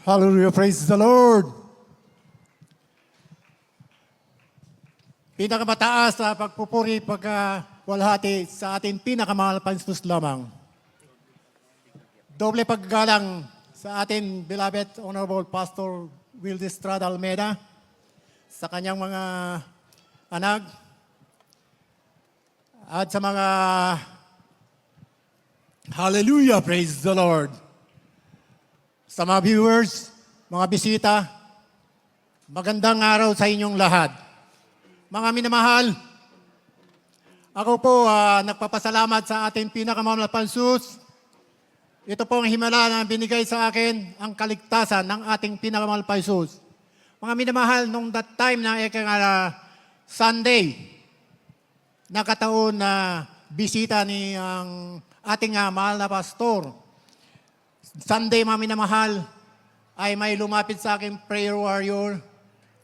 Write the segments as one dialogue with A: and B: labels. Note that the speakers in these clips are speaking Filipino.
A: Hallelujah, praise the Lord. Pinakamataas sa pagpupuri, pagkawalhati sa ating pinakamahal Pansus lamang. Doble paggalang sa ating beloved Honorable Pastor Wilde Estrada Almeida, sa kanyang mga anak, at sa mga Hallelujah, praise the Lord. Sa mga viewers, mga bisita, magandang araw sa inyong lahat. Mga minamahal, ako po nagpapasalamat sa ating pinakamahal na Pansus. Ito po ang himala na binigay sa akin ang kaligtasan ng ating pinakamahal Pansus. Mga minamahal, nung that time na Sunday, nakataon na bisita ni ang ating mahal na pastor. Sunday, mga minamahal, ay may lumapit sa akin prayer warrior.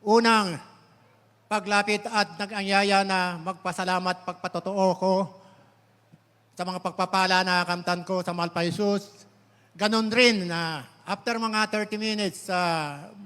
A: Unang paglapit at nag-anyaya na magpasalamat, pagpatotoo ko sa mga pagpapala na kamtan ko sa mahal pa Jesus. Ganon rin na after mga 30 minutes,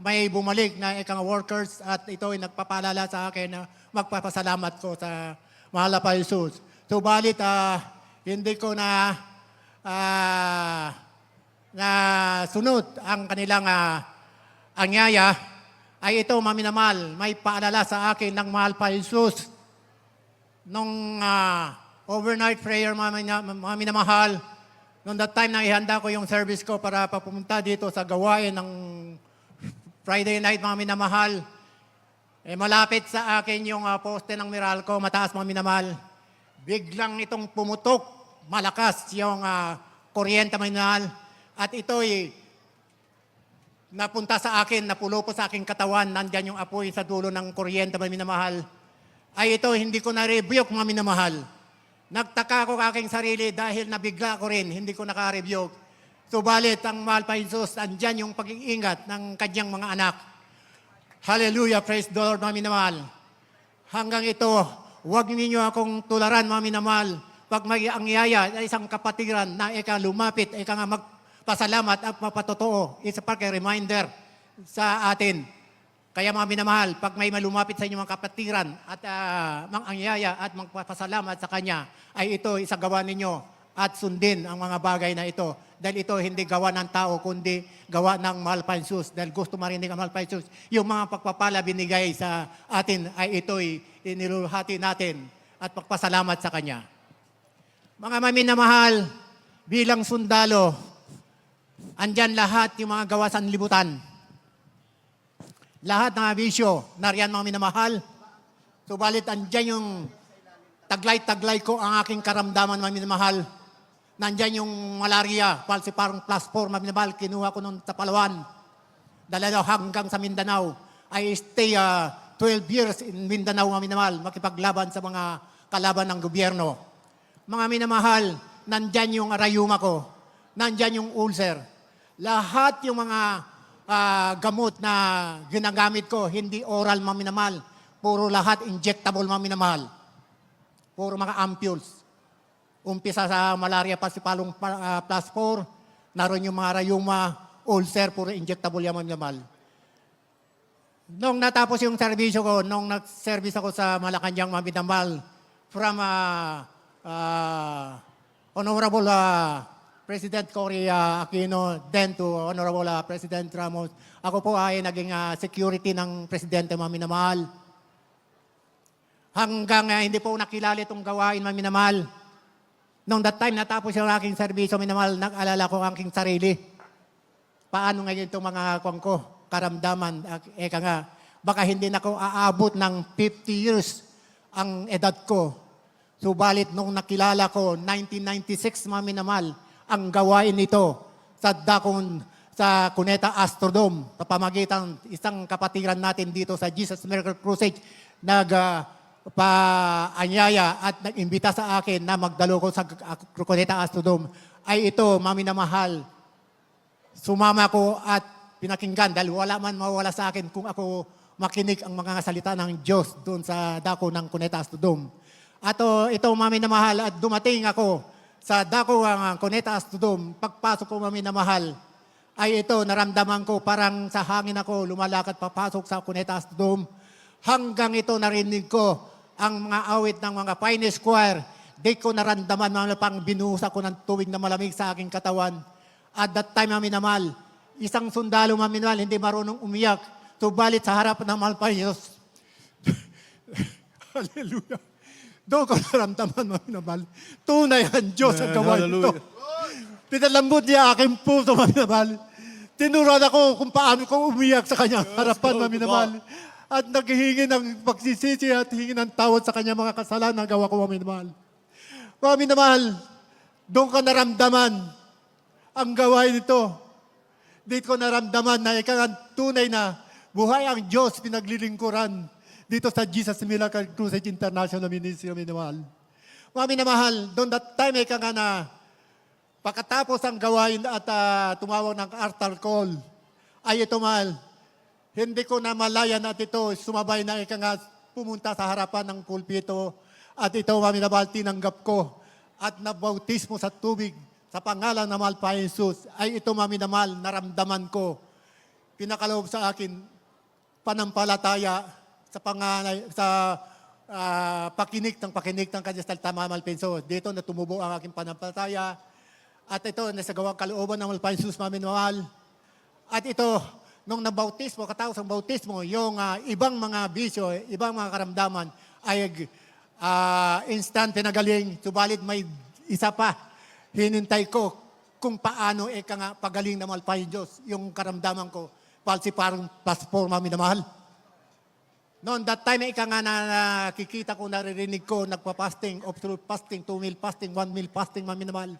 A: may bumalik na ikang workers at ito ay nagpapalala sa akin na magpapasalamat ko sa mahal pa Jesus. Subalit, hindi ko na sunod ang kanilang anyaya, ay ito, maminamal, may paalala sa akin ng mahal pa Jesus. Nung overnight prayer, mga minamahal, nung that time na ihanda ko yung service ko para papumunta dito sa gawain ng Friday night, mga minamahal, malapit sa akin yung poste ng Meralco, mataas, mga minamahal. Biglang itong pumutok, malakas yung kuryente, mga minamahal. At ito'y napunta sa akin, napulo po sa aking katawan, nandyan yung apoy sa dulo ng kuryente, mga minamahal. Ay ito, hindi ko na-rebuke, mga minamahal. Nagtaka ko aking sarili dahil nabigla ko rin, hindi ko naka-rebuke. Subalit, ang mahal pa Jesus, andyan yung pag-iingat ng kanyang mga anak. Hallelujah, praise the Lord, mga minamahal. Hanggang ito, huwag ninyo akong tularan, mga minamahal. Pag may angyaya, isang kapatiran na lumapit, nga magpasalamat at mapatotoo. Isa pa kay reminder sa atin. Kaya mga minamahal, pag may malumapit sa inyong mga kapatiran at mangangyaya at magpapasalamat sa Kanya, ay ito isagawa ninyo at sundin ang mga bagay na ito. Dahil ito hindi gawa ng tao, kundi gawa ng mahal pa Jesus. Dahil gusto marinig ang mahal pa Jesus. Yung mga pagpapala binigay sa atin ay ito'y iniluluhati natin at pagpasalamat sa Kanya. Mga maminamahal, bilang sundalo, andyan lahat yung mga gawa sa libutan. Lahat ng bisyo, nariyan mga minamahal. Subalit andyan yung taglay-taglay ko ang aking karamdaman, mga minamahal. Nandyan yung malaria, parang plus 4, mga minamahal. Kinuha ko nung sa Palawan. Dala hanggang sa Mindanao. I stay 12 years in Mindanao, mga minamahal. Makipaglaban sa mga kalaban ng gobyerno. Mga minamahal, nandyan yung rayuma ko. Nandyan yung ulcer. Lahat yung mga gamot na ginagamit ko, hindi oral, mga minamahal. Puro lahat injectable, mga minamahal. Puro mga ampules. Umpisa sa malaria, pasipalong plus 4. Naroon yung mga rayuma, ulcer, puro injectable yan, mga minamahal. Nung natapos yung serbisyo ko, nung nag-service ako sa Malacanang, mga minamahal, from Honorable President Cory Aquino, then to Honorable President Ramos. Ako po ay naging security ng Presidente, mga minamahal. Hanggang hindi po nakilala itong gawain, mga minamahal. Nung that time natapos yung aking serbisyo, mga minamahal, nag-alala ko ang aking sarili. Paano ngayon itong mga karamdaman? Baka hindi na ako aabot ng 50 years ang edad ko. Subalit nung nakilala ko, 1996, mga minamahal, ang gawain nito sa Cuneta Astrodome, sa pamagitan isang kapatiran natin dito sa Jesus Miracle Crusade, nagpaanyaya at nag-imbita sa akin na magdalo ko sa Cuneta Astrodome, ay ito, mga minamahal, sumama ko at pinakinggan dahil wala man mawala sa akin kung ako makinig ang mga salita ng Diyos doon sa dako ng Cuneta Astrodome. At ito, mga minamahal, at dumating ako sa dako ang Cuneta Astrodome. Pagpasok ko, mga minamahal, ay ito, naramdaman ko parang sa hangin ako, lumalakad papasok sa Cunetas Dome. Hanggang ito narinig ko ang mga awit ng mga Pioneers Choir. Di ko naramdaman, mga pang binuhusa ko ng tubig na malamig sa aking katawan. At that time, mga minamahal, isang sundalo, mga minamahal, hindi marunong umiyak. Subalit sa harap ng mahal pa Diyos. Hallelujah. Doon ko naramdaman, mga minamahal. Tunay ang Diyos ang gawa ito. Pinalambot niya aking puso, mga minamahal. Tinuruan ako kung paano ko umiyak sa kanyang harapan, mga minamahal. At naghihingi ng pagsisisi at hingi ng tawad sa kanyang mga kasalanan na gawa ko, mga minamahal. Mga minamahal, doon ka naramdaman ang gawain ito. Dito ko naramdaman na ikaw ang tunay na buhay ang Diyos pinaglilingkuran dito sa Jesus Miracle Crusade International Ministry, mga minamahal. Mga minamahal, doon that time ikaw nga na pagkatapos ang gawain at tumawag ng altar call, ay ito mahal, hindi ko na malayan at ito sumabay na ikaw nga pumunta sa harapan ng pulpito at ito mga minamahal tinanggap ko at nabautismo sa tubig sa pangalan ng mahal pa Jesus ay ito mga minamahal naramdaman ko. Pinakaloob sa akin panampalataya sa pakinig ng kanyang salita mga mahal pa Jesus. Dito na tumubo ang aking panampalataya. At ito, nasa gawang kalooban ng Malpay Jesus, mga minamahal. At ito, nung nabautismo, katapos ang bautismo, yung ibang mga bisyo, ibang mga karamdaman ay instant pinagaling. Subalit may isa pa, hinintay ko kung paano nga pagaling ng Malpay Diyos, yung karamdaman ko, palsi parang passport, mga minamahal. Noon, that time, nga na nakikita ko, naririnig ko, nagpa-fasting, absolute fasting, 2 meal fasting, 1 meal fasting, mga minamahal.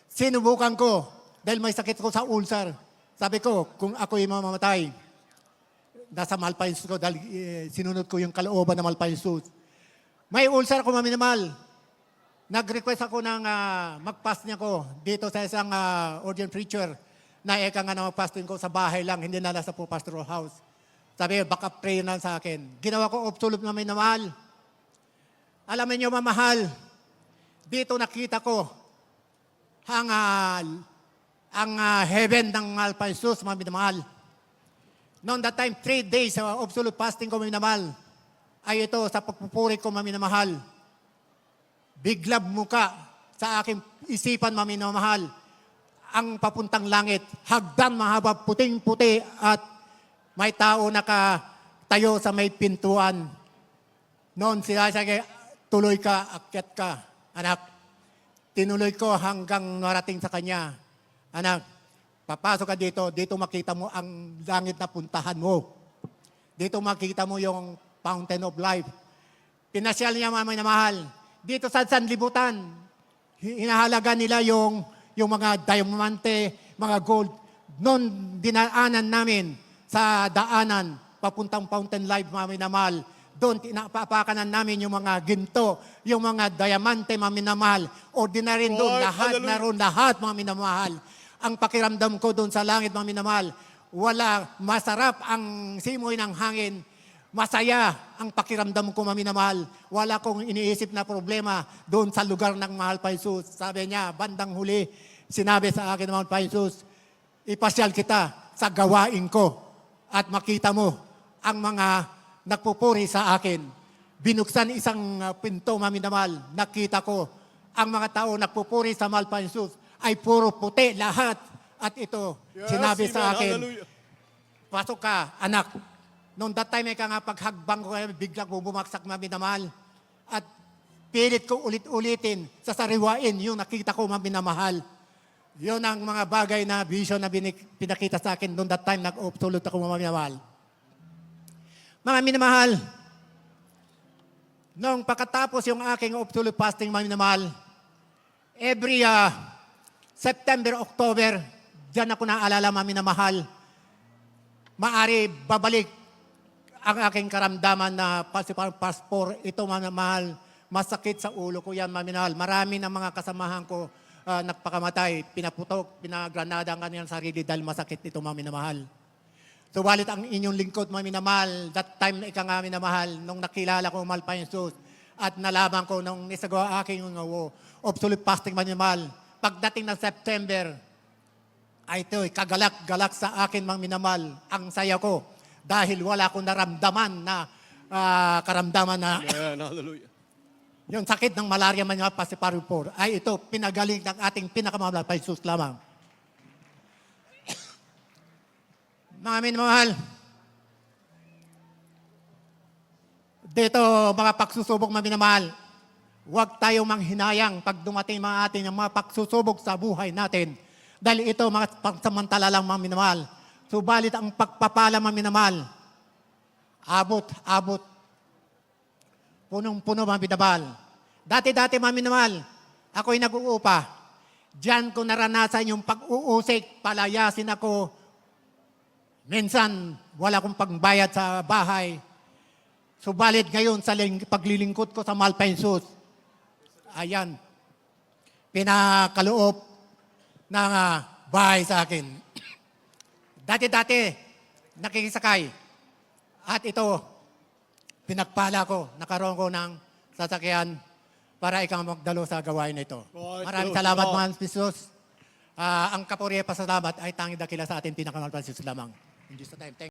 A: Sinubukan ko dahil may sakit ko sa ulcer. Sabi ko, kung ako'y mamamatay, nasa Malpay Jesus ko dahil sinunod ko yung kalooban ng Malpay Jesus. May ulcer ako, maminamal. Nag-request ako ng mag-fast niya ko dito sa isang ordained preacher na eka nga na mag-fasting ko sa bahay lang, hindi na nasa po pastoral house. Sabi, baka pray na sa akin. Ginawa ko absolute na minamahal. Alam niyo, mamahal, dito nakita ko ang heaven ng mahal pa Jesus, mga minamahal. Noon that time, 3 days absolute fasting ko, mga minamahal, ay ito sa pagpupuri ko, mga minamahal. Biglab muka sa aking isipan, mga minamahal, ang papuntang langit, hagdan mahaba, puting-puti, at may tao nakatayo sa may pintuan. Noon sila sabi, tuloy ka, akyat ka, anak. Tinuloy ko hanggang narating sa kanya. Anak, papasok ka dito makita mo ang langit na puntahan mo. Dito makita mo yung fountain of life. Pinasyal niya, mga mahal. Dito sa sanlibutan, hinahalaga nila yung mga diamante, mga gold. Noon, dinaanan namin sa daanan, papuntang fountain life, mga minamahal. Doon, pinapapakanan namin yung mga ginto, yung mga diamante, mga minamahal. Ordinary doon, lahat, mga minamahal. Ang pakiramdam ko doon sa langit, mga minamahal, wala, masarap ang simoy ng hangin. Masaya ang pakiramdam ko, mga minamahal. Wala kong iniisip na problema doon sa lugar ng mahal pa Jesus. Sabi niya, bandang huli, sinabi sa akin ng mahal pa Jesus, ipasyal kita sa gawain ko at makita mo ang mga nagpupuri sa akin. Binuksan isang pinto, mga minamahal. Nakita ko, ang mga tao nagpupuri sa mahal pa Jesus ay puro puti lahat. At ito, sinabi sa akin, hallelujah. Pasok ka, anak. Noong that time, nga paghagbang ko, biglang bumaksak, mga minamahal. At pilit ko ulit-ulitin, sa sariwain, yung nakita ko, mga minamahal. Yun ang mga bagay na vision na pinakita sa akin. Noong that time, nag-absolute ako, mga minamahal. Mga minamahal, noong pagkatapos yung aking absolute fasting, mga minamahal, every September, October, diyan ako naalala, mga minamahal, maari babalik ang aking karamdaman na passport. Ito, mga minamahal, masakit sa ulo ko yan, mga minamahal. Marami ng mga kasamahan ko nagpakamatay, pinaputok, pinagranada ang kanilang sarili dahil masakit ito, mga minamahal. Subalit ang inyong lingkod, mga minamahal, that time na ika nga minamahal, nung nakilala ko mahal pa Jesus, at nalaman ko nung nisagawa aking absolute fasting, mga minamahal, pagdating ng September, ay ito'y kagalak-galak sa akin, mga minamahal. Ang saya ko dahil wala akong naramdaman na karamdaman na
B: Amen. Hallelujah.
A: yung sakit ng malaria man nga pasiparipor ay ito pinagaling ng ating pinakamamahal pa Jesus lamang. Mga minamahal, dito mga pagsusubok, mga minamahal, huwag tayo manghinayang pag dumating mga ating mga pagsusubok sa buhay natin. Dahil ito mga pagsamantala lang, mga minamahal. Subalit ang pagpapala, mga minamahal, abot. Punong-puno, mga minamahal. Dati, mga minamahal, ako'y nag-uupa. Diyan ko naranasan yung pag-uusik, palayasin ako. Minsan, wala akong pagbayad sa bahay. Subalit ngayon, sa paglilingkod ko sa mahal pa Jesus, ayan, pinakaloob ng bahay sa akin. Dati, nakikisakay. At ito, pinagpala ko, nakaroon ko ng sasakyan para ikaw magdalo sa gawain na ito. Maraming salamat, mga Jesus. Ang kapuriya pasalamat ay tanging dakila sa atin, pinakamahal pa Jesus lamang. In Jesus' name, thank you.